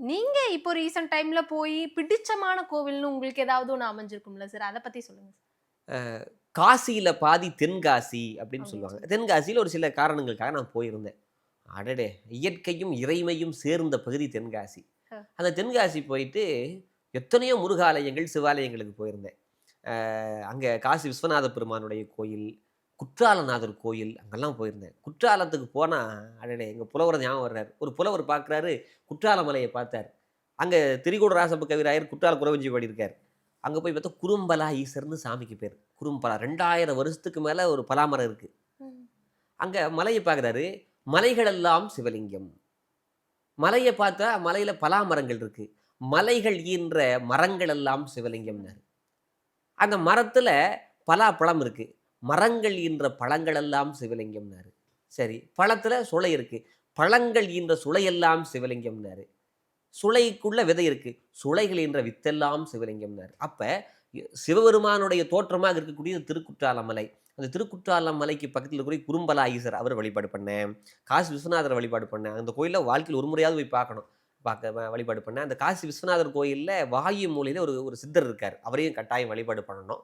நீங்க இப்போ ரீசென்ட் டைம்ல போய் பிடிச்சமான கோவில்னு உங்களுக்கு ஏதாவது ஒண்ணு அமைஞ்சிருக்கும்ல சார். அத பத்தி சொல்லுங்க சார். காசியில பாதி தென்காசி அப்படின்னு அப்படின்னு சொல்லுவாங்க. சொல்லி. தென்காசியில ஒரு சில காரணங்களுக்காக நான் போயிருந்தேன். அடடே! இயற்கையும், இறைமையும் சேர்ந்த பகுதி தென்காசி. அ. அந்த தென்காசி போயிட்டு எத்தனையோ முருகாலயங்கள், சிவாலயங்களுக்கு போயிருந்தேன். அங்க காசி விஸ்வநாத பெருமானுடைய கோயில், குற்றாலநாதர் கோயில் அங்கெல்லாம் போயிருந்தேன். குற்றாலத்துக்கு போனா, அடடே! எங்க புலவர் ஞாபகம் வர்றாரு. ஒரு புலவர் பார்க்குறாரு, குற்றால மலைய பார்த்தாரு. அங்க திரிகூட ராசப்ப கவிராயர் குற்றால குறவஞ்சி பாடியிருக்காரு. அங்க போய் பார்த்தா குறும்பலா ஈசர்ன்னு சாமிக்கு பேரு. குறும்பலா 2000 வருஷத்துக்கு மேல ஒரு பலாமரம் இருக்கு. ம். அங்க மலைய பார்க்குறாரு. மலைகளெல்லாம் சிவலிங்கம். மலைய பார்த்தா மலையில பலாமரங்கள் இருக்கு. மலைகள் ஈன்ற மரங்கள் எல்லாம் சிவலிங்கம்னாரு. அந்த மரத்துல பலாப்பழம் இருக்கு. மரங்கள் ஈன்ற பழங்கள் எல்லாம் சிவலிங்கம்னாரு. சரி, பழத்துல சுளை இருக்கு. பழங்கள் ஈன்ற சுளையெல்லாம் சிவலிங்கம்னாரு. சுளைக்குள்ள விதை இருக்கு. சுளைகள் ஈன்ற வித்தெல்லாம் சிவலிங்கம்னாரு. அப்ப சிவபெருமானுடைய தோற்றமாக இருக்கக்கூடியது திருக்குற்றால மலை. அந்த திருக்குற்றால மலைக்கு பக்கத்துல இருக்கக்கூடிய குறும்பலா ஈசர் அவர வழிபாடு பண்ணேன். காசி விஸ்வநாதர வழிபாடு பண்ணேன். அந்த கோயில்ல வாழ்க்கையில ஒரு முறையாவது போய் பார்க்கணும். வழிபாடு பண்ணேன். அந்த காசி விஸ்வநாதர் கோயில்ல வாயு மூலையில ஒரு ஒரு சித்தர் இருக்காரு. அவரையும் கட்டாயம் வழிபாடு பண்ணணும்.